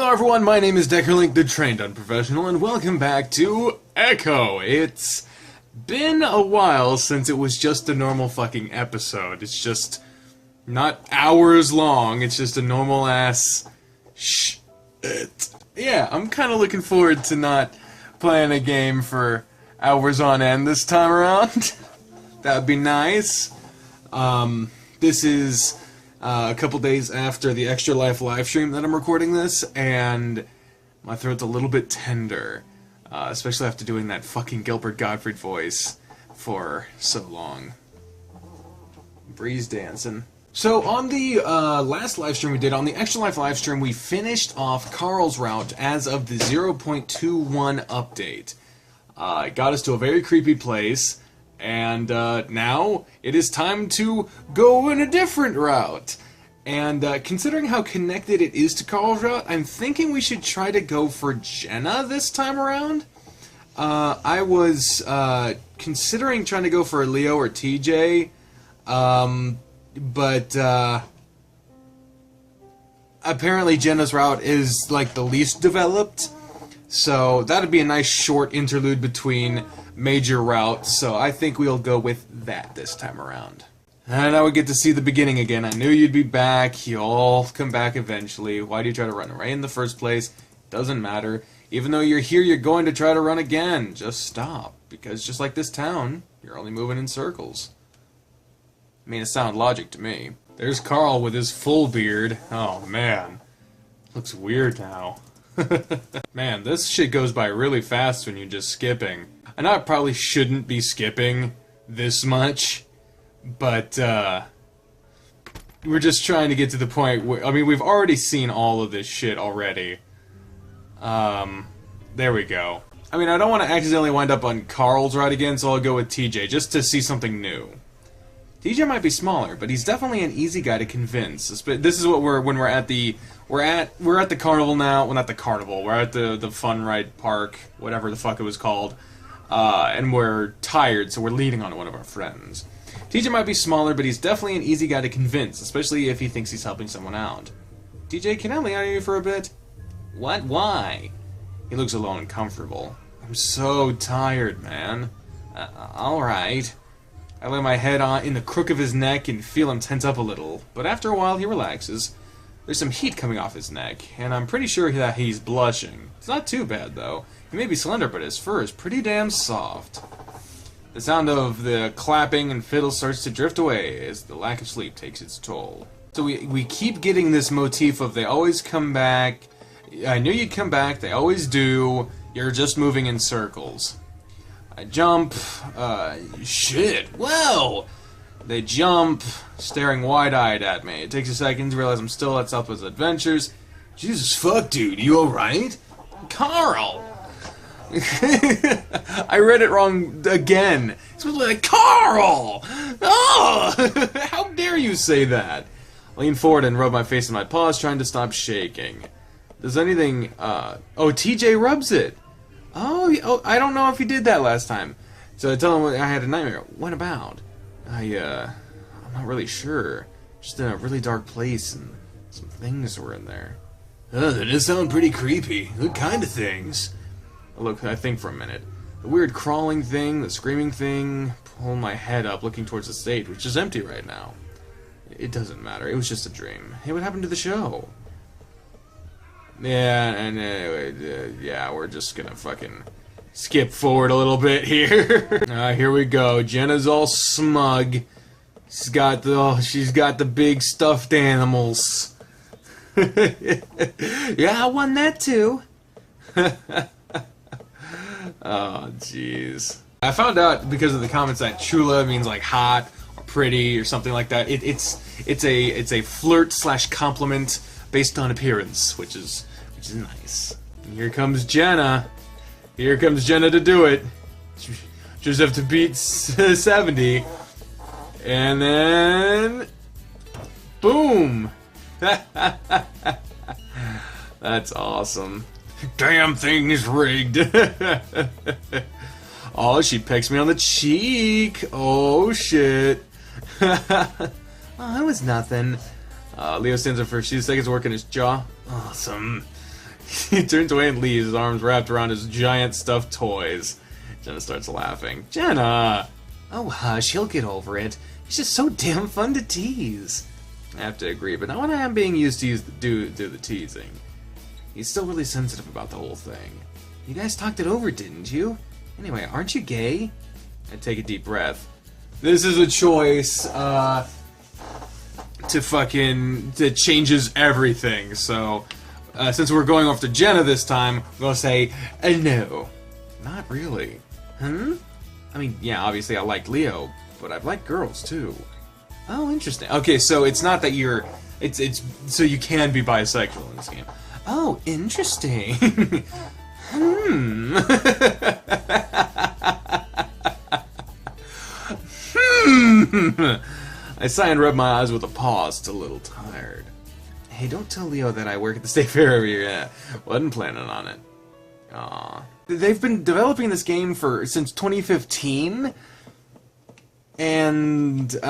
Hello everyone, my name is Deckerlink, the Trained Unprofessional, and welcome back to Echo. It's been a while since it was just a normal fucking episode. It's just not hours long, it's just a normal ass shit. Yeah, I'm kind of looking forward to not playing a game for hours on end this time around. That'd be nice. This is a couple days after the Extra Life livestream that I'm recording this, and my throat's a little bit tender, especially after doing that fucking Gilbert Gottfried voice for so long. Breeze dancing. So on the last livestream we did, on the Extra Life livestream, we finished off Carl's route as of the 0.21 update. It got us to a very creepy place. And now it is time to go in a different route. And considering how connected it is to Carl's route, I'm thinking we should try to go for Jenna this time around. I was considering trying to go for Leo or TJ, but apparently Jenna's route is like the least developed. So that'd be a nice short interlude between major routes, so I think we'll go with that this time around. And now we get to see the beginning again. I knew you'd be back. You'll all come back eventually. Why do you try to run away in the first place? Doesn't matter. Even though you're here, you're going to try to run again. Just stop. Because just like this town, you're only moving in circles. I mean, it sounds logic to me. There's Carl with his full beard. Oh, man. Looks weird now. Man, this shit goes by really fast when you're just skipping. I know I probably shouldn't be skipping this much, but we're just trying to get to the point where, I mean, we've already seen all of this shit already. There we go. I mean, I don't want to accidentally wind up on Carl's route again, so I'll go with TJ, just to see something new. TJ might be smaller, but he's definitely an easy guy to convince. This is what when we're at the carnival now. Well, not the carnival. We're at the fun ride park, whatever the fuck it was called. And we're tired, so we're leaning on one of our friends. TJ might be smaller, but he's definitely an easy guy to convince, especially if he thinks he's helping someone out. TJ, can I lean on you for a bit? What? Why? He looks alone and comfortable. I'm so tired, man. Alright. I lay my head in the crook of his neck and feel him tense up a little, but after a while he relaxes. There's some heat coming off his neck, and I'm pretty sure that he's blushing. It's not too bad, though. He may be slender, but his fur is pretty damn soft. The sound of the clapping and fiddle starts to drift away as the lack of sleep takes its toll. So we keep getting this motif of they always come back. I knew you'd come back, they always do. You're just moving in circles. I jump. Shit. Whoa! They jump, staring wide-eyed at me. It takes a second to realize I'm still at Southwest Adventures. Jesus fuck, dude. You alright? Carl! I read it wrong again. It's like, Carl! Oh! How dare you say that? I lean forward and rub my face in my paws, trying to stop shaking. Does anything, Oh, TJ rubs it! Oh, I don't know if he did that last time. So I tell him I had a nightmare. What about? I'm not really sure. Just in a really dark place, and some things were in there. Oh, that does sound pretty creepy. What kind of things? I think for a minute. The weird crawling thing, the screaming thing, pull my head up looking towards the stage, which is empty right now. It doesn't matter, it was just a dream. Hey, what happened to the show? Yeah, and anyway, yeah, we're just gonna fucking skip forward a little bit here. Here we go. Jenna's all smug. She's got the big stuffed animals. Yeah, I won that too. Oh, jeez. I found out because of the comments that chula means like hot or pretty or something like that. It's a flirt / compliment based on appearance, which is nice. And here comes Jenna. Here comes Jenna to do it. Just have to beat 70, and then boom. That's awesome. Damn thing is rigged. Oh, she pecks me on the cheek. Oh, shit. Oh, it was nothing. Leo stands up for a few seconds, working his jaw. Awesome. He turns away and leaves, his arms wrapped around his giant stuffed toys. Jenna starts laughing. Jenna! Oh, hush, he'll get over it. He's just so damn fun to tease. I have to agree, but not when I am being used to do the teasing. He's still really sensitive about the whole thing. You guys talked it over, didn't you? Anyway, aren't you gay? I take a deep breath. This is a choice, that changes everything, so... since we're going off to Jenna this time, I'm gonna say, no. Not really. I mean, yeah, obviously I like Leo, but I've liked girls, too. Oh, interesting. Okay, so it's not that you're... It's so you can be bisexual in this game. Oh, interesting. I sigh and rub my eyes with a paw, still a little tired. Hey, don't tell Leo that I work at the state fair every year. Yeah, wasn't planning on it. Aww. They've been developing this game since 2015, and they've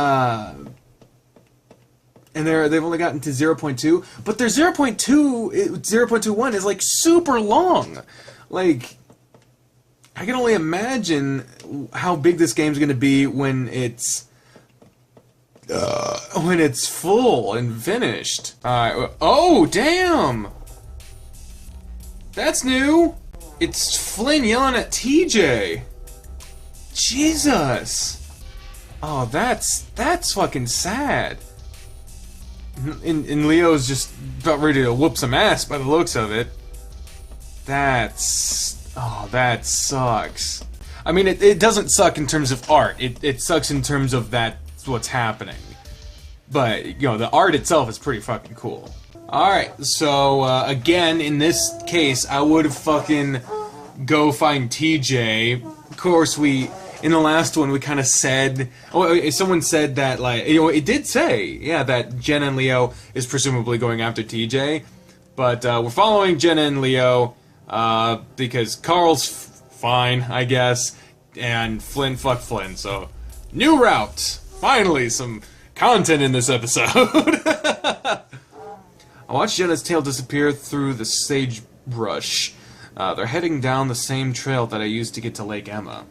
only gotten to 0.2, but their 0.21 is like super long. Like, I can only imagine how big this game's gonna be when it's full and finished. Oh, damn! That's new! It's Flynn yelling at TJ! Jesus! Oh, that's fucking sad. And Leo's just about ready to whoop some ass by the looks of it. that sucks. I mean, it doesn't suck in terms of art. It sucks in terms of that's what's happening. But, you know, the art itself is pretty fucking cool. Alright, so, again, in this case, I would fucking go find TJ. Of course, in the last one, we kind of said... Oh, someone said that, like... You know, it did say, yeah, that Jenna and Leo is presumably going after TJ. But, we're following Jenna and Leo, because Carl's fine, I guess. And fuck Flynn, so... New route! Finally, some content in this episode! I watched Jenna's tail disappear through the sagebrush. They're heading down the same trail that I used to get to Lake Emma.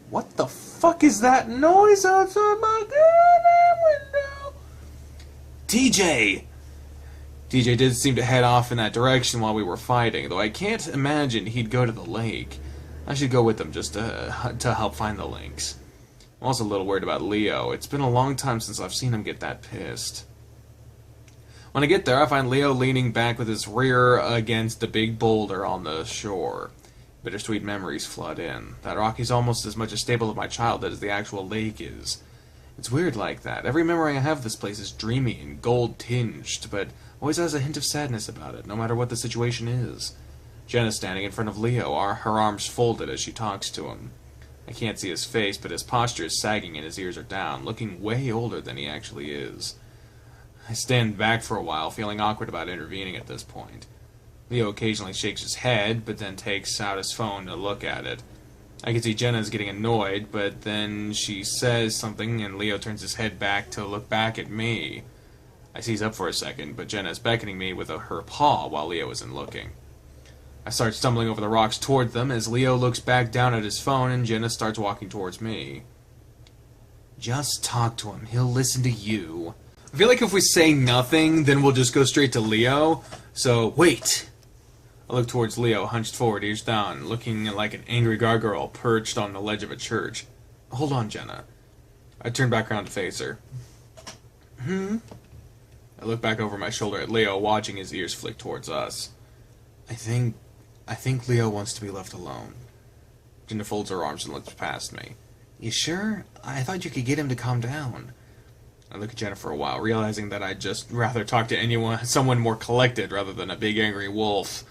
What the fuck is that noise outside my goddamn window? TJ! TJ did seem to head off in that direction while we were fighting, though I can't imagine he'd go to the lake. I should go with them just to help find the links. I'm also a little worried about Leo. It's been a long time since I've seen him get that pissed. When I get there, I find Leo leaning back with his rear against a big boulder on the shore. Bittersweet memories flood in. That rock is almost as much a staple of my childhood as the actual lake is. It's weird like that. Every memory I have of this place is dreamy and gold-tinged, but always has a hint of sadness about it, no matter what the situation is. Jenna's standing in front of Leo, her arms folded as she talks to him. I can't see his face, but his posture is sagging and his ears are down, looking way older than he actually is. I stand back for a while, feeling awkward about intervening at this point. Leo occasionally shakes his head, but then takes out his phone to look at it. I can see Jenna's getting annoyed, but then she says something and Leo turns his head back to look back at me. I seize up for a second, but Jenna is beckoning me with her paw while Leo isn't looking. I start stumbling over the rocks toward them as Leo looks back down at his phone and Jenna starts walking towards me. Just talk to him. He'll listen to you. I feel like if we say nothing, then we'll just go straight to Leo. So, wait. I look towards Leo, hunched forward, ears down, looking like an angry gargoyle perched on the ledge of a church. Hold on, Jenna. I turn back around to face her. I look back over my shoulder at Leo, watching his ears flick towards us. I think Leo wants to be left alone. Jenna folds her arms and looks past me. You sure? I thought you could get him to calm down. I look at Jenna for a while, realizing that I'd just rather talk to someone more collected rather than a big angry wolf.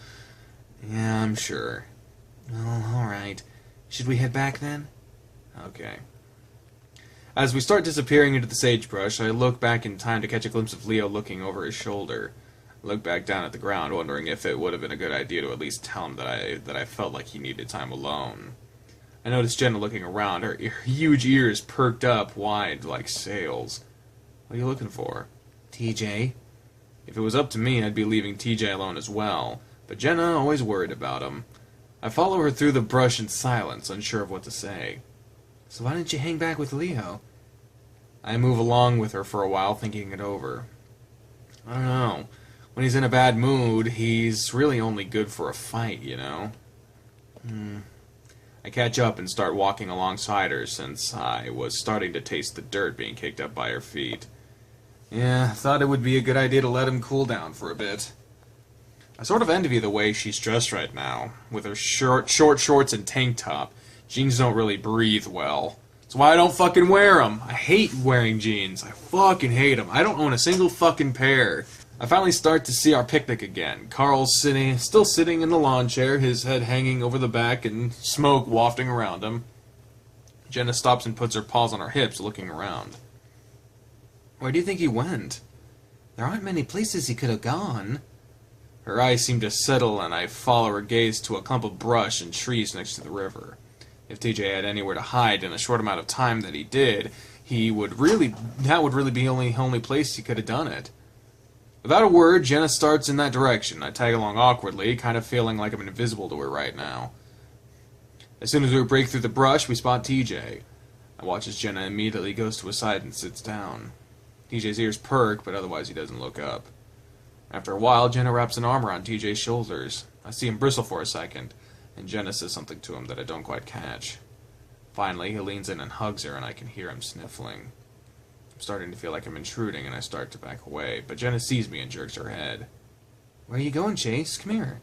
Yeah, I'm sure. Well, alright. Should we head back then? Okay. As we start disappearing into the sagebrush, I look back in time to catch a glimpse of Leo looking over his shoulder. I look back down at the ground, wondering if it would have been a good idea to at least tell him that I felt like he needed time alone. I noticed Jenna looking around, her huge ears perked up wide like sails. What are you looking for? TJ? If it was up to me, I'd be leaving TJ alone as well, but Jenna always worried about him. I follow her through the brush in silence, unsure of what to say. So why didn't you hang back with Leo? I move along with her for a while, thinking it over. I don't know. When he's in a bad mood, he's really only good for a fight, you know? I catch up and start walking alongside her, since I was starting to taste the dirt being kicked up by her feet. Yeah, thought it would be a good idea to let him cool down for a bit. I sort of envy the way she's dressed right now, with her short shorts and tank top. Jeans don't really breathe well. That's why I don't fucking wear them. I hate wearing jeans. I fucking hate them. I don't own a single fucking pair. I finally start to see our picnic again. Carl's still sitting in the lawn chair, his head hanging over the back and smoke wafting around him. Jenna stops and puts her paws on her hips, looking around. Where do you think he went? There aren't many places he could have gone. Her eyes seem to settle, and I follow her gaze to a clump of brush and trees next to the river. If TJ had anywhere to hide in a short amount of time that he did, that would really be the only place he could have done it. Without a word, Jenna starts in that direction. I tag along awkwardly, kind of feeling like I'm invisible to her right now. As soon as we break through the brush, we spot TJ. I watch as Jenna immediately goes to his side and sits down. TJ's ears perk, but otherwise he doesn't look up. After a while, Jenna wraps an arm around TJ's shoulders. I see him bristle for a second, and Jenna says something to him that I don't quite catch. Finally, he leans in and hugs her, and I can hear him sniffling. I'm starting to feel like I'm intruding, and I start to back away, but Jenna sees me and jerks her head. Where are you going, Chase? Come here.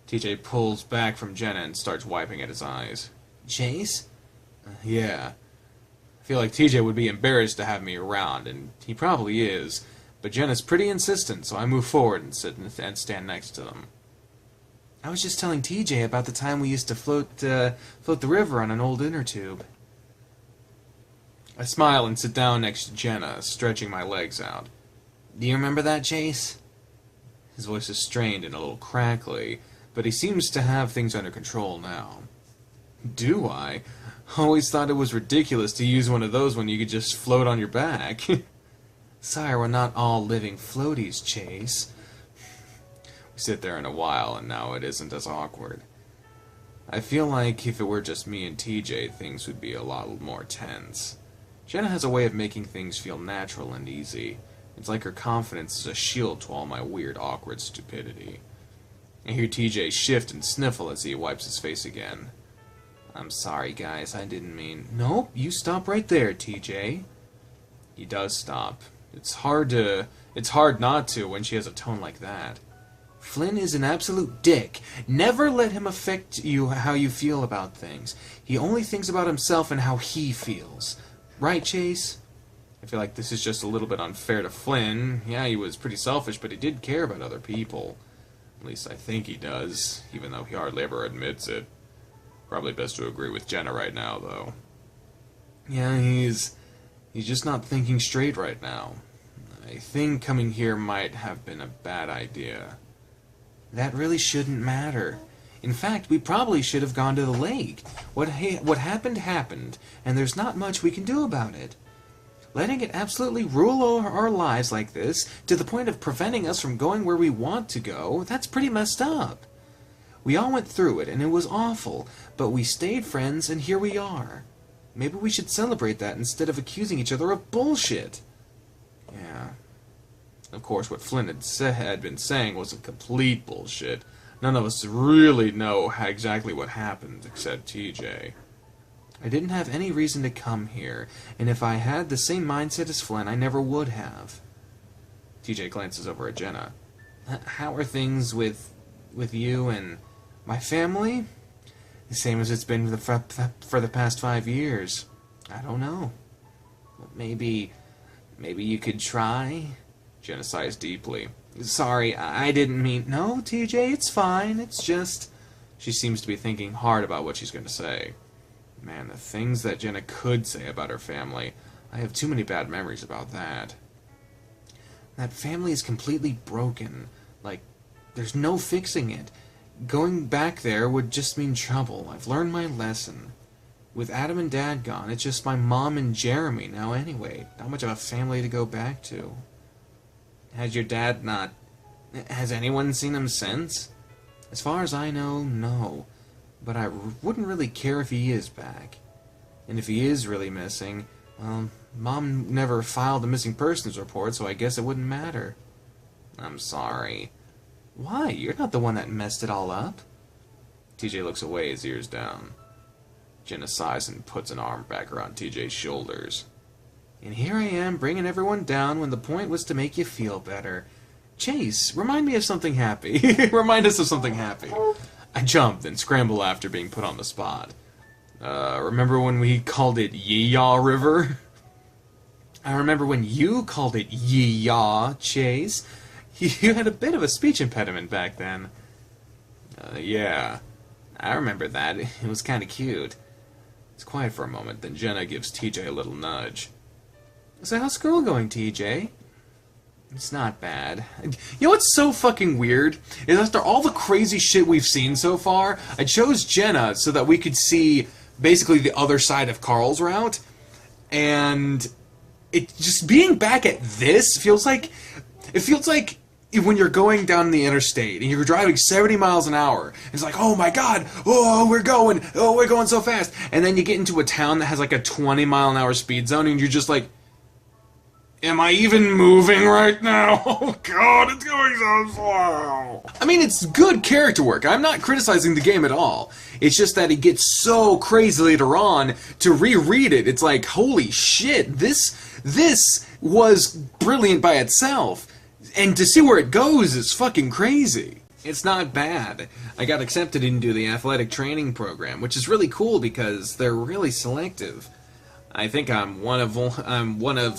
TJ pulls back from Jenna and starts wiping at his eyes. Chase? Yeah. I feel like TJ would be embarrassed to have me around, and he probably is, but Jenna's pretty insistent, so I move forward and sit and stand next to them. I was just telling TJ about the time we used to float the river on an old inner tube. I smile and sit down next to Jenna, stretching my legs out. Do you remember that, Chase? His voice is strained and a little crackly, but he seems to have things under control now. Do I? Always thought it was ridiculous to use one of those when you could just float on your back. Sorry, we're not all living floaties, Chase. We sit there in a while, and now it isn't as awkward. I feel like if it were just me and TJ, things would be a lot more tense. Jenna has a way of making things feel natural and easy. It's like her confidence is a shield to all my weird, awkward stupidity. I hear TJ shift and sniffle as he wipes his face again. I'm sorry, guys, I didn't mean... Nope, you stop right there, TJ. He does stop. It's hard not to when she has a tone like that. Flynn is an absolute dick. Never let him affect you how you feel about things. He only thinks about himself and how he feels. Right, Chase? I feel like this is just a little bit unfair to Flynn. Yeah, he was pretty selfish, but he did care about other people. At least I think he does, even though he hardly ever admits it. Probably best to agree with Jenna right now, though. Yeah, he's just not thinking straight right now. I think coming here might have been a bad idea. That really shouldn't matter. In fact, we probably should have gone to the lake. What happened happened, and there's not much we can do about it. Letting it absolutely rule our lives like this, to the point of preventing us from going where we want to go, that's pretty messed up. We all went through it, and it was awful, but we stayed friends, and here we are. Maybe we should celebrate that instead of accusing each other of bullshit. Yeah. Of course, what Flynn had been saying was a complete bullshit. None of us really know exactly what happened, except TJ. I didn't have any reason to come here, and if I had the same mindset as Flynn, I never would have. TJ glances over at Jenna. How are things with you and my family? The same as it's been for the past 5 years. I don't know. Maybe you could try? Jenna sighs deeply. Sorry, I didn't mean... No, TJ, it's fine. It's just... She seems to be thinking hard about what she's going to say. Man, the things that Jenna could say about her family. I have too many bad memories about that. That family is completely broken. Like, there's no fixing it. Going back there would just mean trouble. I've learned my lesson. With Adam and Dad gone, it's just my mom and Jeremy now anyway. Not much of a family to go back to. Has your dad not... Has anyone seen him since? As far as I know, no. But I wouldn't really care if he is back. And if he is really missing, well, Mom never filed a missing persons report, so I guess it wouldn't matter. I'm sorry. Why? You're not the one that messed it all up. TJ looks away, his ears down. Jenna sighs and puts an arm back around TJ's shoulders. And here I am, bringing everyone down when the point was to make you feel better. Chase, remind me of something happy. Remind us of something happy. I jumped and scrambled after being put on the spot. Remember when we called it Yee-Yaw River? I remember when you called it Yee-Yaw, Chase. You had a bit of a speech impediment back then. Yeah. I remember that. It was kind of cute. It's quiet for a moment, then Jenna gives TJ a little nudge. So how's school going, TJ? It's not bad. You know what's so fucking weird? Is after all the crazy shit we've seen so far, I chose Jenna so that we could see basically the other side of Carl's route. And it just being back at this feels like... It feels like when you're going down the interstate and you're driving 70 miles an hour, it's like, oh my god, we're going so fast. And then you get into a town that has like a 20 mile an hour speed zone and you're just like, am I even moving right now? Oh god, it's going so slow. I mean, it's good character work. I'm not criticizing the game at all. It's just that it gets so crazy later on to reread it. It's like, holy shit, this was brilliant by itself. And to see where it goes is fucking crazy. It's not bad. I got accepted into the athletic training program, which is really cool because they're really selective. I think I'm one of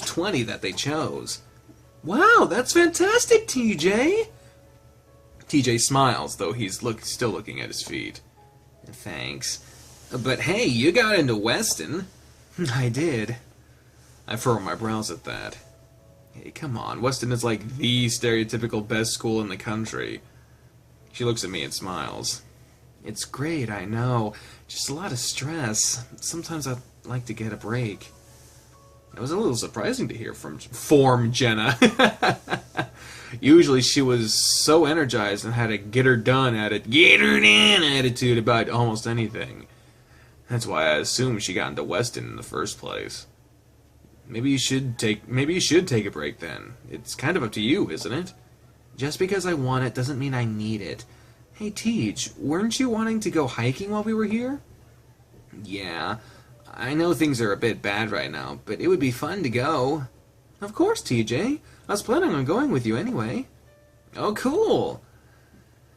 20 that they chose. Wow, that's fantastic, TJ! TJ smiles, though he's still looking at his feet. Thanks. But hey, you got into Weston. I did. I furrow my brows at that. Hey, come on, Weston is like the stereotypical best school in the country. She looks at me and smiles. It's great, I know. Just a lot of stress. Sometimes I'd like to get a break. It was a little surprising to hear from Jenna. Usually she was so energized and had a get her done attitude about almost anything. That's why I assumed she got into Weston in the first place. Maybe you should take a break then. It's kind of up to you, isn't it? Just because I want it doesn't mean I need it. Hey, Tej, weren't you wanting to go hiking while we were here? Yeah, I know things are a bit bad right now, but it would be fun to go. Of course, TJ. I was planning on going with you anyway. Oh, cool.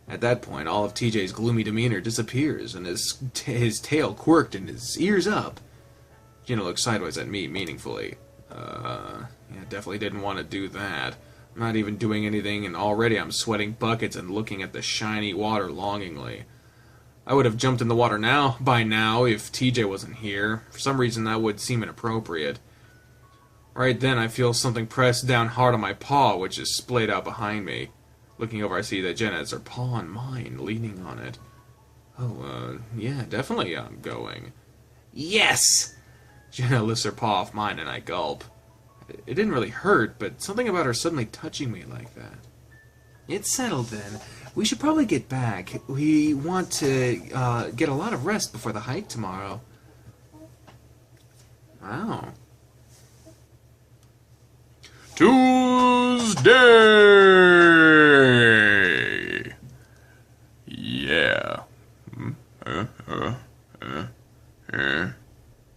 At that point, all of TJ's gloomy demeanor disappears, and his tail quirked and his ears up. Jenna looks sideways at me meaningfully. Yeah, definitely didn't want to do that. I'm not even doing anything, and already I'm sweating buckets and looking at the shiny water longingly. I would have jumped in the water by now if TJ wasn't here. For some reason, that would seem inappropriate. Right then, I feel something pressed down hard on my paw, which is splayed out behind me. Looking over, I see that Jenna has her paw on mine, leaning on it. Oh, yeah, definitely I'm going. Yes! Jenna lifts her paw off mine and I gulp. It didn't really hurt, but something about her suddenly touching me like that. It's settled then. We should probably get back. We want to get a lot of rest before the hike tomorrow. Wow. Tuesday! Yeah.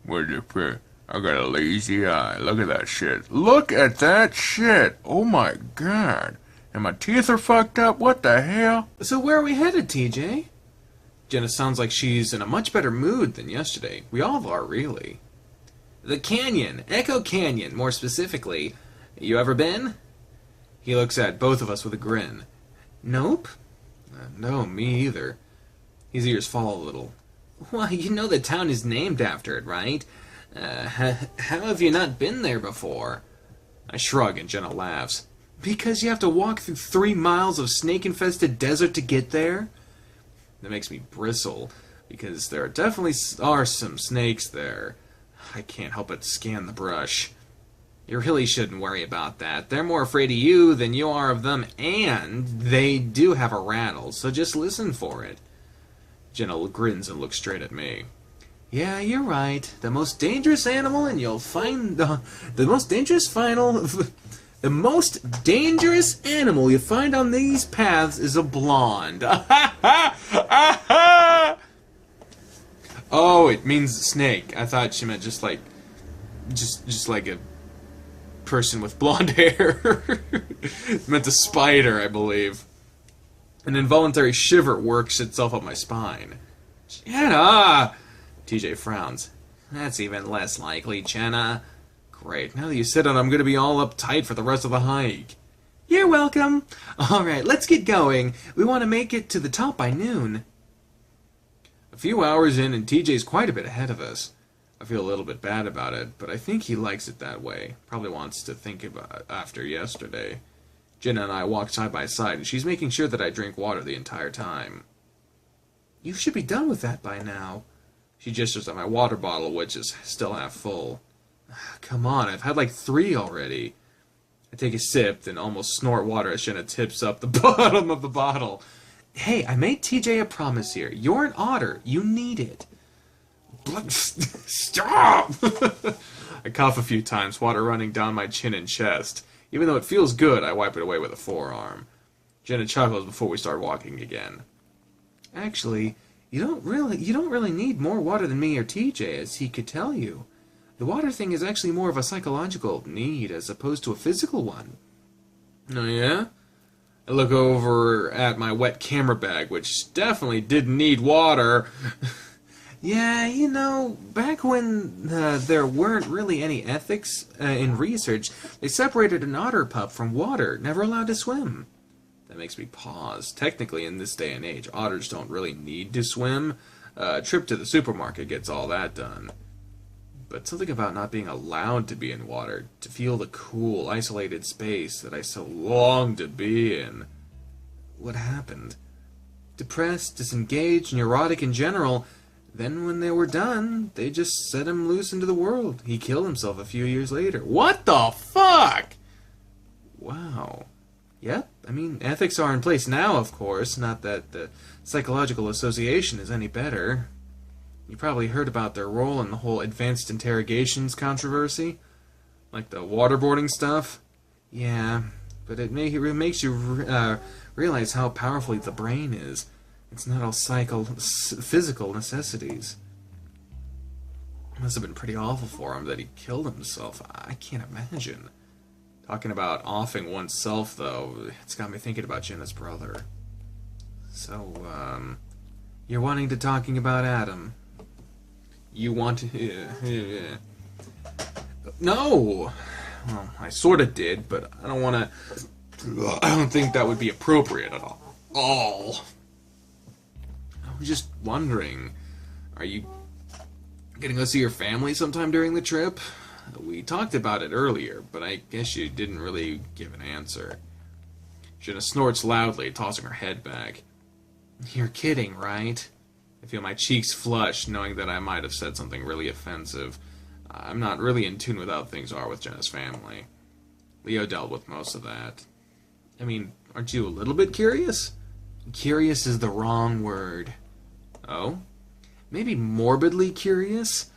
What the frick? I got a lazy eye. Look at that shit. Look at that shit! Oh my god. And my teeth are fucked up? What the hell? So where are we headed, TJ? Jenna sounds like she's in a much better mood than yesterday. We all are, really. The canyon. Echo Canyon, more specifically. You ever been? He looks at both of us with a grin. Nope. No, me either. His ears fall a little. Why, you know the town is named after it, right? How have you not been there before? I shrug and Jenna laughs. Because you have to walk through 3 miles of snake-infested desert to get there? That makes me bristle, because there definitely are some snakes there. I can't help but scan the brush. You really shouldn't worry about that. They're more afraid of you than you are of them, and they do have a rattle, so just listen for it. Jenna grins and looks straight at me. Yeah, you're right. The most dangerous animal, and you'll find the most dangerous the most dangerous animal you find on these paths is a blonde. Oh, it means snake. I thought she meant just like a person with blonde hair. It meant a spider, I believe. An involuntary shiver works itself up my spine. Jenna! TJ frowns. That's even less likely, Jenna. Great. Now that you said it, I'm going to be all uptight for the rest of the hike. You're welcome. All right, let's get going. We want to make it to the top by noon. A few hours in, and TJ's quite a bit ahead of us. I feel a little bit bad about it, but I think he likes it that way. Probably wants to think about it after yesterday. Jenna and I walk side by side, and she's making sure that I drink water the entire time. You should be done with that by now. She gestures at my water bottle, which is still half full. Come on, I've had like 3 already. I take a sip, then almost snort water as Jenna tips up the bottom of the bottle. Hey, I made TJ a promise here. You're an otter. You need it. Stop! I cough a few times, water running down my chin and chest. Even though it feels good, I wipe it away with a forearm. Jenna chuckles before we start walking again. Actually, you don't really need more water than me or TJ, as he could tell you. The water thing is actually more of a psychological need as opposed to a physical one. Oh yeah? I look over at my wet camera bag, which definitely didn't need water. Yeah, you know, back when there weren't really any ethics in research, they separated an otter pup from water, never allowed to swim. That makes me pause. Technically, in this day and age, otters don't really need to swim. A trip to the supermarket gets all that done. But something about not being allowed to be in water, to feel the cool, isolated space that I so long to be in. What happened? Depressed, disengaged, neurotic in general. Then when they were done, they just set him loose into the world. He killed himself a few years later. What the fuck? Wow. Yep, I mean, ethics are in place now, of course. Not that the psychological association is any better. You probably heard about their role in the whole advanced interrogations controversy. Like the waterboarding stuff? Yeah, but it makes you realize how powerful the brain is. It's not all physical necessities. It must have been pretty awful for him that he killed himself. I can't imagine. Talking about offing oneself, though, it's got me thinking about Jenna's brother. So, you're wanting to talking about Adam? You want to... No! Well, I sort of did, but I don't want to... I don't think that would be appropriate at all. I was just wondering, are you gonna go see your family sometime during the trip? We talked about it earlier, but I guess you didn't really give an answer. Jenna snorts loudly, tossing her head back. You're kidding, right? I feel my cheeks flush, knowing that I might have said something really offensive. I'm not really in tune with how things are with Jenna's family. Leo dealt with most of that. I mean, aren't you a little bit curious? Curious is the wrong word. Oh? Maybe morbidly curious?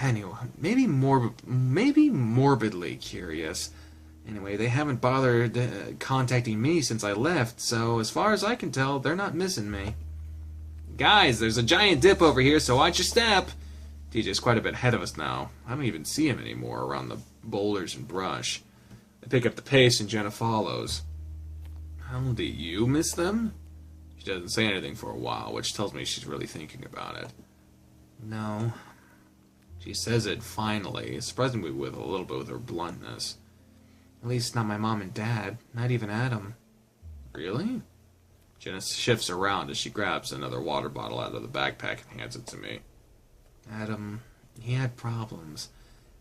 Anyway, maybe morbidly curious. Anyway, they haven't bothered contacting me since I left, so as far as I can tell, they're not missing me. Guys, there's a giant dip over here, so watch your step. TJ's quite a bit ahead of us now. I don't even see him anymore around the boulders and brush. I pick up the pace and Jenna follows. How do you miss them? She doesn't say anything for a while, which tells me she's really thinking about it. No. She says it finally, surprising me with a little bit with her bluntness. At least not my mom and dad, not even Adam. Really? Jenna shifts around as she grabs another water bottle out of the backpack and hands it to me. Adam, he had problems.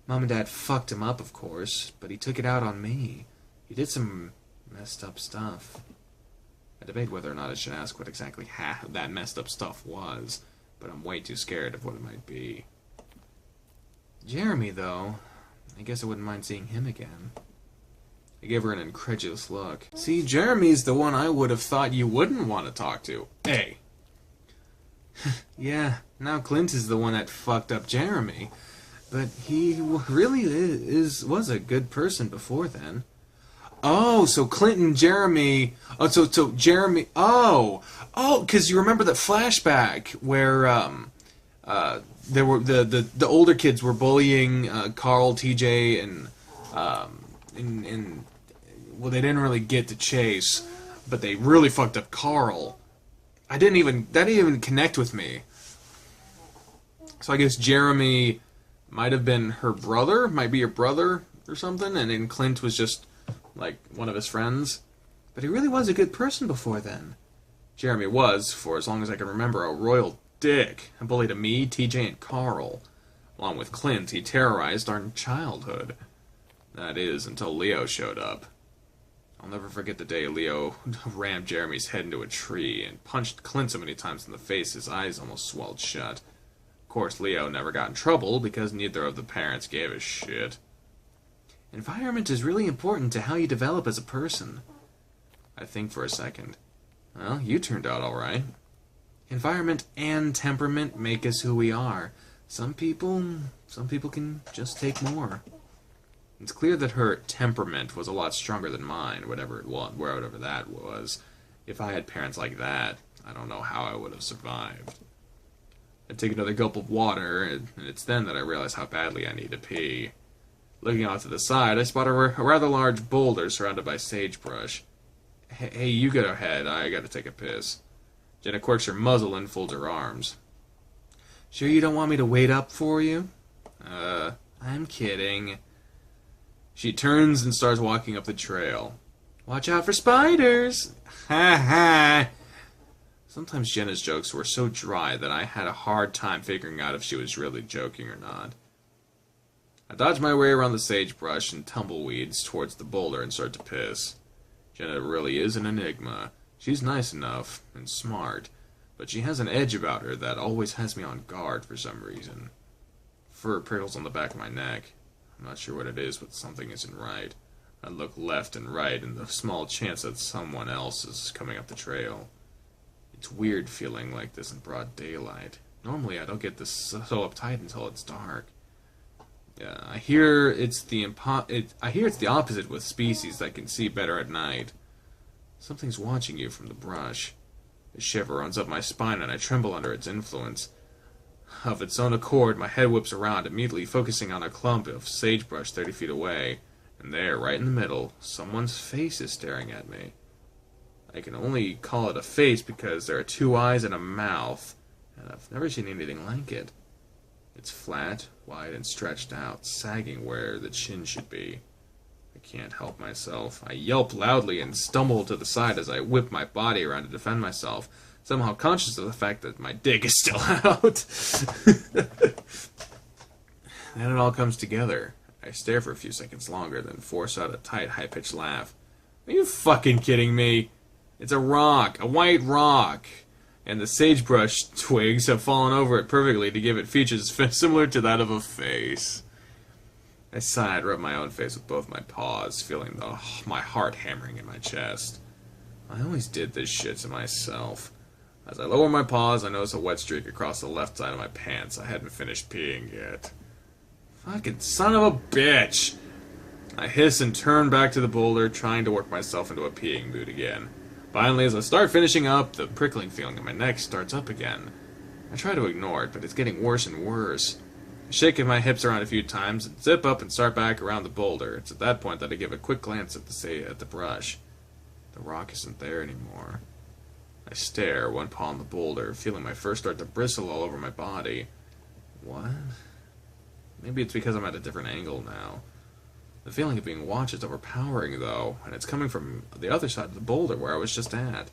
Mom and Dad fucked him up, of course, but he took it out on me. He did some messed up stuff. I debate whether or not I should ask what exactly that messed up stuff was, but I'm way too scared of what it might be. Jeremy, though, I guess I wouldn't mind seeing him again. I gave her an incredulous look. See, Jeremy's the one I would have thought you wouldn't want to talk to. Hey. Yeah, now Clint is the one that fucked up Jeremy. But he really was a good person before then. Oh, so Clint and Jeremy... Oh, so Jeremy... Oh, because you remember that flashback where there were the older kids were bullying Carl, TJ, and well, they didn't really get to Chase, but they really fucked up Carl. That didn't even connect with me. So I guess Jeremy might have been her brother, might be her brother or something, and then Clint was just like one of his friends. But he really was a good person before then. Jeremy was, for as long as I can remember, a royal dick. A bully to me, TJ, and Carl. Along with Clint, he terrorized our childhood. That is, until Leo showed up. I'll never forget the day Leo rammed Jeremy's head into a tree and punched Clint so many times in the face his eyes almost swelled shut. Of course, Leo never got in trouble because neither of the parents gave a shit. Environment is really important to how you develop as a person. I think for a second. Well, you turned out all right. Environment and temperament make us who we are. Some people can just take more. It's clear that her temperament was a lot stronger than mine, whatever that was. If I had parents like that, I don't know how I would have survived. I take another gulp of water, and it's then that I realize how badly I need to pee. Looking off to the side, I spot a rather large boulder surrounded by sagebrush. Hey, you go ahead. I gotta take a piss. Jenna quirks her muzzle and folds her arms. Sure you don't want me to wait up for you? I'm kidding. She turns and starts walking up the trail. Watch out for spiders! Ha ha! Sometimes Jenna's jokes were so dry that I had a hard time figuring out if she was really joking or not. I dodge my way around the sagebrush and tumbleweeds towards the boulder and start to piss. Jenna really is an enigma. She's nice enough and smart, but she has an edge about her that always has me on guard for some reason. Fur prickles on the back of my neck. I'm not sure what it is, but something isn't right. I look left and right in the small chance that someone else is coming up the trail. It's weird feeling like this in broad daylight. Normally I don't get this so uptight until it's dark. I hear it's the opposite with species that can see better at night. Something's watching you from the brush. A shiver runs up my spine and I tremble under its influence. Of its own accord, my head whips around, immediately focusing on a clump of sagebrush 30 feet away. And there, right in the middle, someone's face is staring at me. I can only call it a face because there are two eyes and a mouth, and I've never seen anything like it. It's flat, wide, and stretched out, sagging where the chin should be. I can't help myself. I yelp loudly and stumble to the side as I whip my body around to defend myself, somehow conscious of the fact that my dick is still out. Then it all comes together. I stare for a few seconds longer, then force out a tight, high-pitched laugh. Are you fucking kidding me? It's a rock, a white rock, and the sagebrush twigs have fallen over it perfectly to give it features similar to that of a face. I sigh and rub my own face with both my paws, feeling my heart hammering in my chest. I always did this shit to myself. As I lower my paws, I notice a wet streak across the left side of my pants. I hadn't finished peeing yet. Fucking son of a bitch! I hiss and turn back to the boulder, trying to work myself into a peeing mood again. Finally, as I start finishing up, the prickling feeling in my neck starts up again. I try to ignore it, but it's getting worse and worse. I shake my hips around a few times, and zip up and start back around the boulder. It's at that point that I give a quick glance at the brush. The rock isn't there anymore. I stare, one paw on the boulder, feeling my fur start to bristle all over my body. What? Maybe it's because I'm at a different angle now. The feeling of being watched is overpowering, though, and it's coming from the other side of the boulder where I was just at.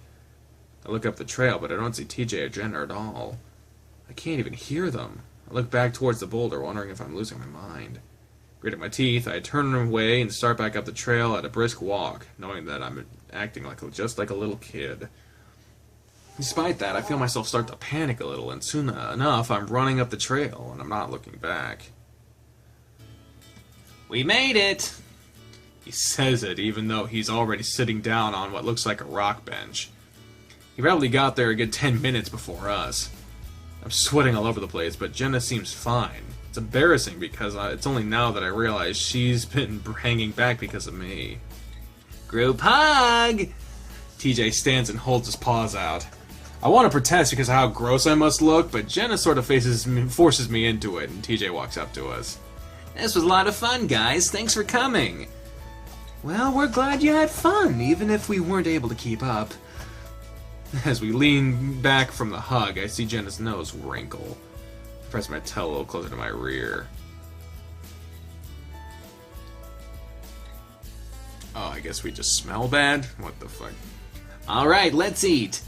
I look up the trail, but I don't see TJ or Jenna at all. I can't even hear them. I look back towards the boulder, wondering if I'm losing my mind. Gritting my teeth, I turn away and start back up the trail at a brisk walk, knowing that I'm acting just like a little kid. Despite that, I feel myself start to panic a little, and soon enough, I'm running up the trail, and I'm not looking back. We made it! He says it even though he's already sitting down on what looks like a rock bench. He probably got there a good 10 minutes before us. I'm sweating all over the place, but Jenna seems fine. It's embarrassing because it's only now that I realize she's been hanging back because of me. Group hug! TJ stands and holds his paws out. I want to protest because of how gross I must look, but Jenna sort of forces me into it, and TJ walks up to us. This was a lot of fun, guys. Thanks for coming. Well, we're glad you had fun, even if we weren't able to keep up. As we lean back from the hug, I see Jenna's nose wrinkle. I press my tail a little closer to my rear. Oh, I guess we just smell bad? What the fuck? Alright, let's eat.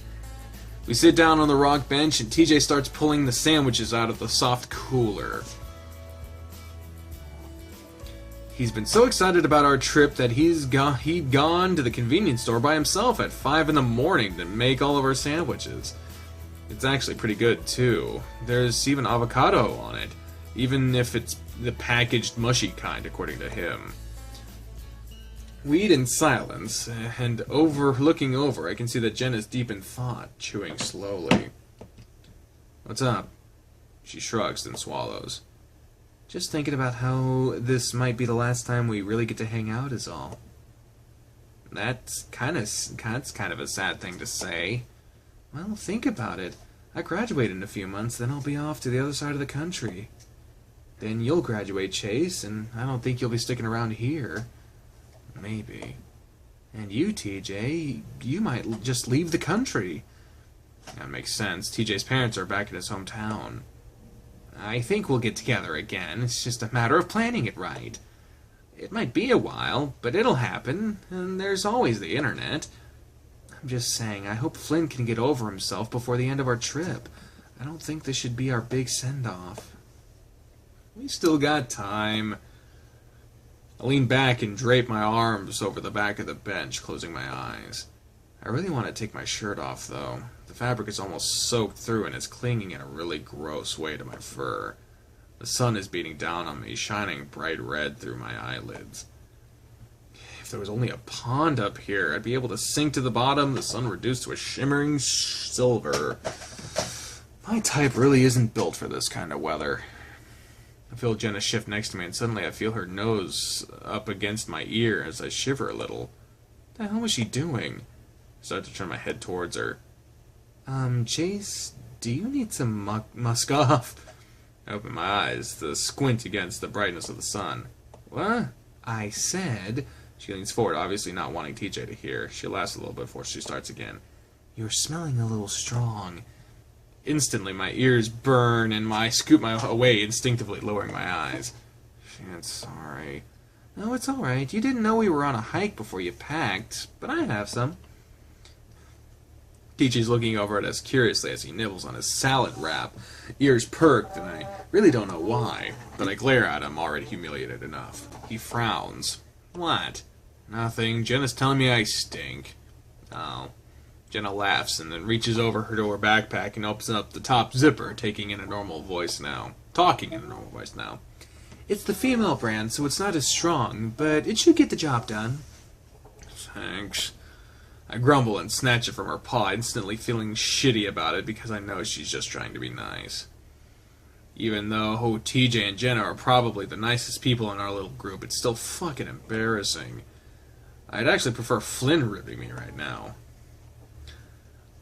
We sit down on the rock bench, and TJ starts pulling the sandwiches out of the soft cooler. He's been so excited about our trip that he'd gone to the convenience store by himself at 5 in the morning to make all of our sandwiches. It's actually pretty good, too. There's even avocado on it, even if it's the packaged mushy kind, according to him. We eat in silence, and looking over, I can see that Jen is deep in thought, chewing slowly. What's up? She shrugs, then swallows. Just thinking about how this might be the last time we really get to hang out is all. That's kind of a sad thing to say. Well, think about it. I graduate in a few months, then I'll be off to the other side of the country. Then you'll graduate, Chase, and I don't think you'll be sticking around here. Maybe. And you, TJ, you might just leave the country. That makes sense. TJ's parents are back in his hometown. I think we'll get together again. It's just a matter of planning it right. It might be a while, but it'll happen, and there's always the internet. I'm just saying, I hope Flynn can get over himself before the end of our trip. I don't think this should be our big send-off. We still got time. I lean back and drape my arms over the back of the bench, closing my eyes. I really want to take my shirt off, though. The fabric is almost soaked through and it's clinging in a really gross way to my fur. The sun is beating down on me, shining bright red through my eyelids. If there was only a pond up here, I'd be able to sink to the bottom, the sun reduced to a shimmering silver. My type really isn't built for this kind of weather. I feel Jenna shift next to me, and suddenly I feel her nose up against my ear as I shiver a little. What the hell was she doing? I start to turn my head towards her. Chase, do you need some musk off? I open my eyes to squint against the brightness of the sun. What? I said... She leans forward, obviously not wanting TJ to hear. She laughs a little bit before she starts again. You're smelling a little strong. Instantly, my ears burn, and I scoop my away, instinctively lowering my eyes. Shit, sorry. No, it's alright. You didn't know we were on a hike before you packed, but I have some. TJ's looking over at us curiously as he nibbles on his salad wrap. Ears perked, and I really don't know why, but I glare at him, already humiliated enough. He frowns. What? Nothing. Jenna's telling me I stink. Oh. Jenna laughs and then reaches over her to her backpack and opens up the top zipper, talking in a normal voice now. It's the female brand, so it's not as strong, but it should get the job done. Thanks. I grumble and snatch it from her paw, instantly feeling shitty about it because I know she's just trying to be nice. Even though TJ and Jenna are probably the nicest people in our little group, it's still fucking embarrassing. I'd actually prefer Flynn ribbing me right now.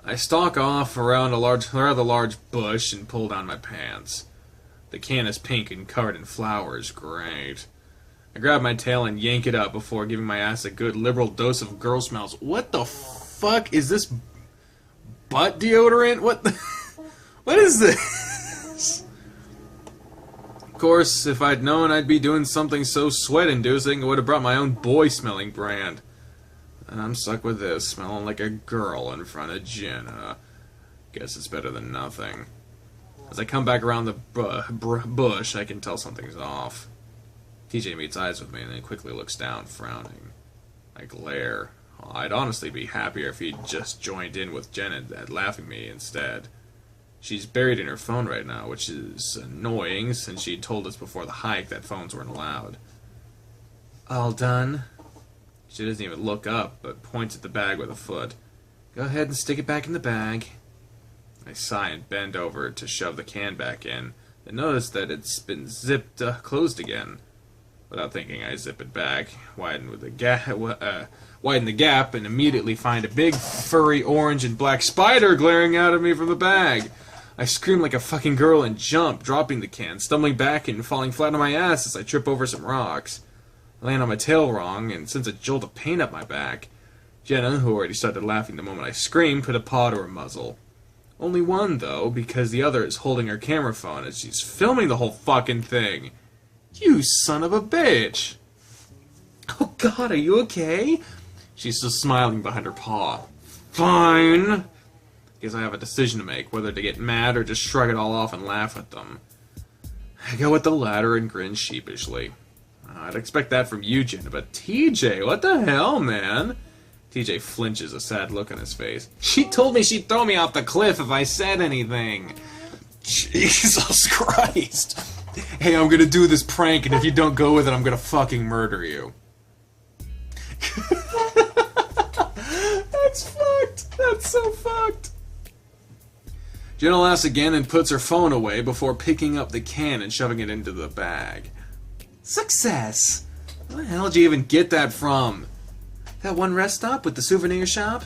I stalk off around a rather large bush and pull down my pants. The can is pink and covered in flowers. Great. I grab my tail and yank it up before giving my ass a good liberal dose of girl smells. What the fuck is this? Butt deodorant? What is this? Of course, if I'd known I'd be doing something so sweat-inducing, I would have brought my own boy-smelling brand. And I'm stuck with this, smelling like a girl in front of Jenna. Guess it's better than nothing. As I come back around the bush, I can tell something's off. TJ meets eyes with me and then quickly looks down, frowning. I glare. I'd honestly be happier if he'd just joined in with Jenna at laughing at me instead. She's buried in her phone right now, which is annoying since she told us before the hike that phones weren't allowed. All done? She doesn't even look up, but points at the bag with a foot. Go ahead and stick it back in the bag. I sigh and bend over to shove the can back in, and notice that it's been zipped closed again. Without thinking, I zip it back, widen the gap, and immediately find a big, furry orange and black spider glaring out at me from the bag. I scream like a fucking girl and jump, dropping the can, stumbling back and falling flat on my ass as I trip over some rocks. I land on my tail wrong and sends a jolt of pain up my back. Jenna, who already started laughing the moment I screamed, put a paw to her muzzle. Only one, though, because the other is holding her camera phone as she's filming the whole fucking thing. You son of a bitch! Oh god, are you okay? She's still smiling behind her paw. Fine! Guess I have a decision to make, whether to get mad or just shrug it all off and laugh at them. I go with the latter and grin sheepishly. I'd expect that from you, Jenna, but TJ, what the hell, man? TJ flinches, a sad look on his face. She told me she'd throw me off the cliff if I said anything. Jesus Christ. Hey, I'm gonna do this prank, and if you don't go with it, I'm gonna fucking murder you. That's fucked. That's so fucked. Jenna laughs again and puts her phone away before picking up the can and shoving it into the bag. Success! Where the hell did you even get that from? That one rest stop with the souvenir shop?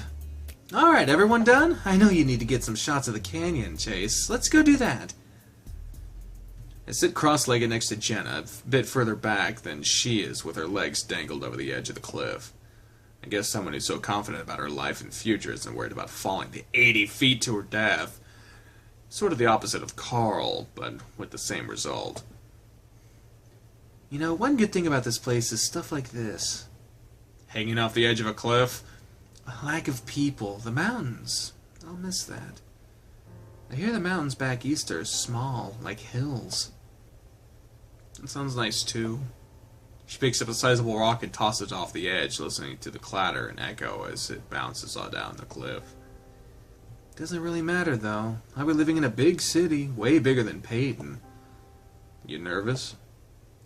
Alright, everyone done? I know you need to get some shots of the canyon, Chase. Let's go do that. I sit cross-legged next to Jenna, a bit further back than she is, with her legs dangled over the edge of the cliff. I guess someone who's so confident about her life and future isn't worried about falling the 80 feet to her death. Sort of the opposite of Carl, but with the same result. You know, one good thing about this place is stuff like this. Hanging off the edge of a cliff? A lack of people. The mountains. I'll miss that. I hear the mountains back east are small, like hills. That sounds nice, too. She picks up a sizable rock and tosses it off the edge, listening to the clatter and echo as it bounces all down the cliff. Doesn't really matter, though. I'll be living in a big city, way bigger than Peyton. You nervous?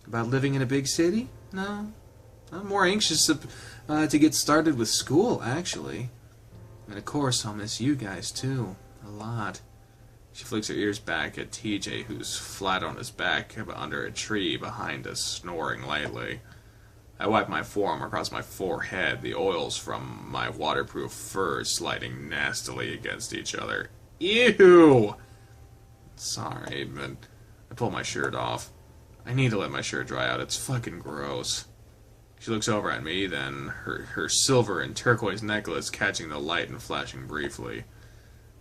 About living in a big city? No. I'm more anxious to get started with school, actually. And of course, I'll miss you guys, too. A lot. She flicks her ears back at TJ, who's flat on his back under a tree behind us, snoring lightly. I wipe my forearm across my forehead, the oils from my waterproof fur sliding nastily against each other. Ew! Sorry, but I pull my shirt off. I need to let my shirt dry out. It's fucking gross. She looks over at me, then her silver and turquoise necklace catching the light and flashing briefly.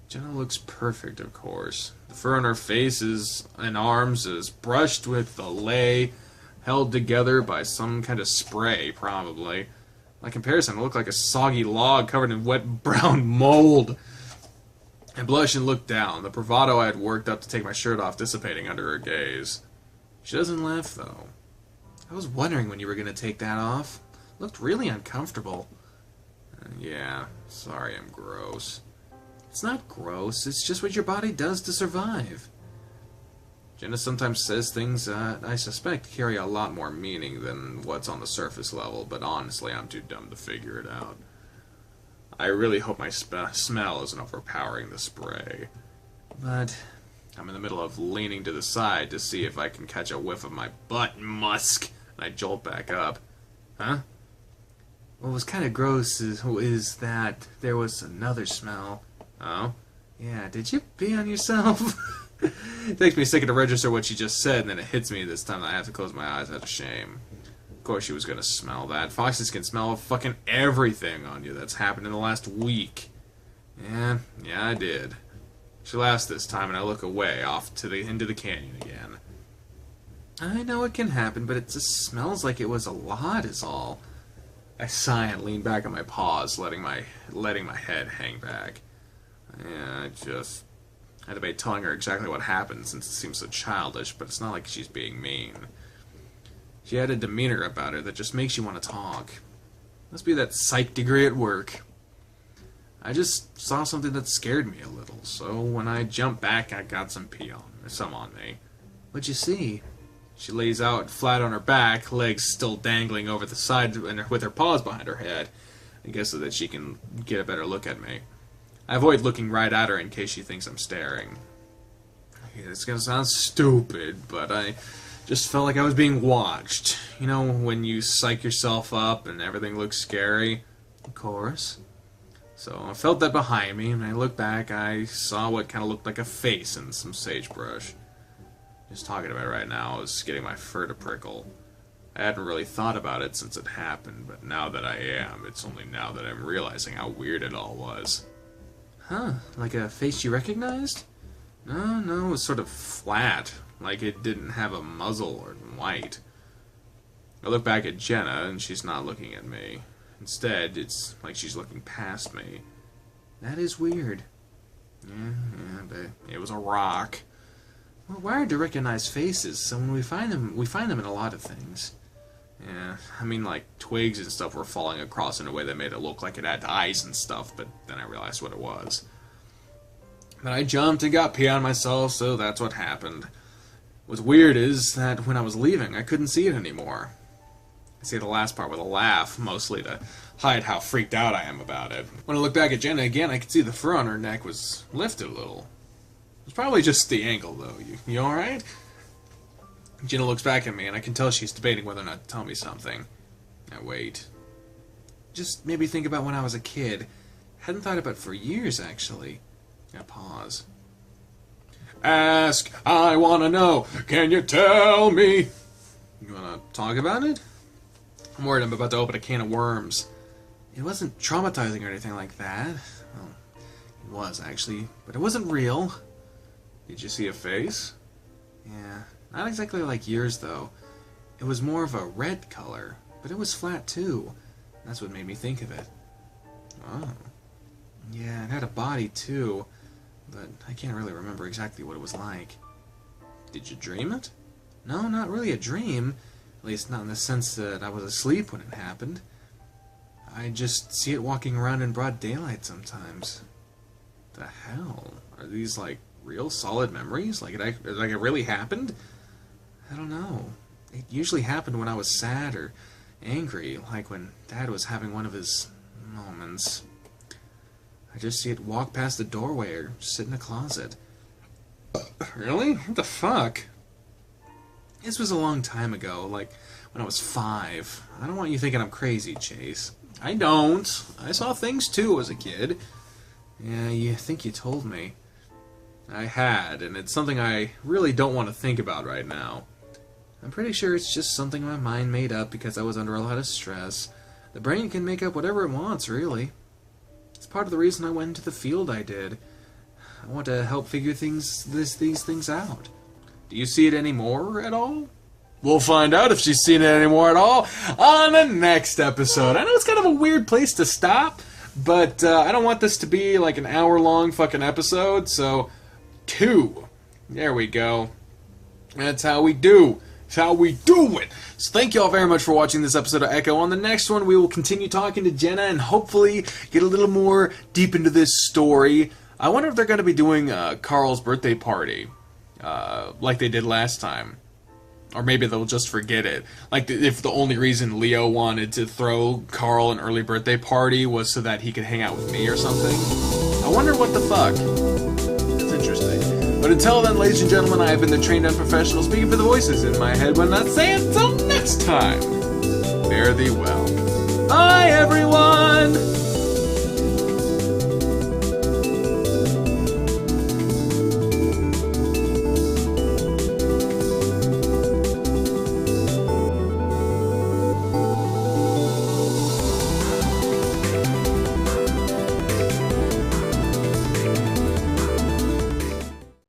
Jenna looks perfect, of course. The fur on her face and arms is brushed with the lei, held together by some kind of spray, probably. By comparison, I look like a soggy log covered in wet brown mold. I blush and look down, the bravado I had worked up to take my shirt off dissipating under her gaze. She doesn't laugh, though. I was wondering when you were going to take that off. Looked really uncomfortable. Yeah, sorry I'm gross. It's not gross, it's just what your body does to survive. Jenna sometimes says things I suspect carry a lot more meaning than what's on the surface level, but honestly I'm too dumb to figure it out. I really hope my smell isn't overpowering the spray. But I'm in the middle of leaning to the side to see if I can catch a whiff of my butt musk, and I jolt back up. Huh? What was kind of gross is that there was another smell. Oh? Yeah, did you pee on yourself? It takes me a second to register what she just said, and then it hits me this time that I have to close my eyes out of shame. Of course she was gonna smell that. Foxes can smell fucking everything on you that's happened in the last week. Yeah, I did. She laughs this time, and I look away, off to the end of the canyon again. I know it can happen, but it just smells like it was a lot, is all. I sigh and lean back on my paws, letting my head hang back. Yeah, I debate telling her exactly what happened, since it seems so childish, but it's not like she's being mean. She had a demeanor about her that just makes you want to talk. Must be that psych degree at work. I just saw something that scared me a little, so when I jumped back, I got some on me. What'd you see? She lays out flat on her back, legs still dangling over the side with her paws behind her head. I guess so that she can get a better look at me. I avoid looking right at her in case she thinks I'm staring. It's gonna sound stupid, but I just felt like I was being watched. You know, when you psych yourself up and everything looks scary? Of course. So I felt that behind me, and when I looked back, I saw what kind of looked like a face and some sagebrush. Just talking about it right now is getting my fur to prickle. I hadn't really thought about it since it happened, but now that I am, it's only now that I'm realizing how weird it all was. Huh, like a face you recognized? No, it was sort of flat, like it didn't have a muzzle or white. I look back at Jenna, and she's not looking at me. Instead, it's like she's looking past me. That is weird. Yeah, but it was a rock. We're wired to recognize faces, so when we find them in a lot of things. Yeah, I mean, like, twigs and stuff were falling across in a way that made it look like it had eyes and stuff, but then I realized what it was. But I jumped and got pee on myself, so that's what happened. What's weird is that when I was leaving, I couldn't see it anymore. I say the last part with a laugh, mostly to hide how freaked out I am about it. When I look back at Jenna again, I could see the fur on her neck was lifted a little. It's probably just the angle, though. You alright? Jenna looks back at me, and I can tell she's debating whether or not to tell me something. I wait. Just maybe think about when I was a kid. Hadn't thought about it for years, actually. I pause. Ask, I wanna know, can you tell me? You wanna talk about it? I'm worried I'm about to open a can of worms. It wasn't traumatizing or anything like that. Well, it was, actually, but it wasn't real. Did you see a face? Yeah, not exactly like yours, though. It was more of a red color, but it was flat, too. That's what made me think of it. Oh. Yeah, it had a body, too, but I can't really remember exactly what it was like. Did you dream it? No, not really a dream. At least not in the sense that I was asleep when it happened. I just see it walking around in broad daylight sometimes. The hell? Are these, like, real solid memories? Like it really happened? I don't know. It usually happened when I was sad or angry, like when Dad was having one of his moments. I just see it walk past the doorway or sit in a closet. Really? What the fuck? This was a long time ago, like when I was 5. I don't want you thinking I'm crazy, Chase. I don't. I saw things too as a kid. Yeah, you think you told me. I had, and it's something I really don't want to think about right now. I'm pretty sure it's just something my mind made up because I was under a lot of stress. The brain can make up whatever it wants, really. It's part of the reason I went into the field I did. I want to help figure these things out. Do you see it anymore at all? We'll find out if she's seen it anymore at all on the next episode. I know it's kind of a weird place to stop, but I don't want this to be like an hour-long fucking episode, so 2. There we go. That's how we do. That's how we do it. So thank you all very much for watching this episode of Echo. On the next one, we will continue talking to Jenna and hopefully get a little more deep into this story. I wonder if they're going to be doing Carl's birthday party like they did last time. Or maybe they'll just forget it. Like, if the only reason Leo wanted to throw Carl an early birthday party was so that he could hang out with me or something. I wonder what the fuck. That's interesting. But until then, ladies and gentlemen, I have been the trained unprofessional speaking for the voices in my head when not saying until next time. Fare thee well. Bye, everyone!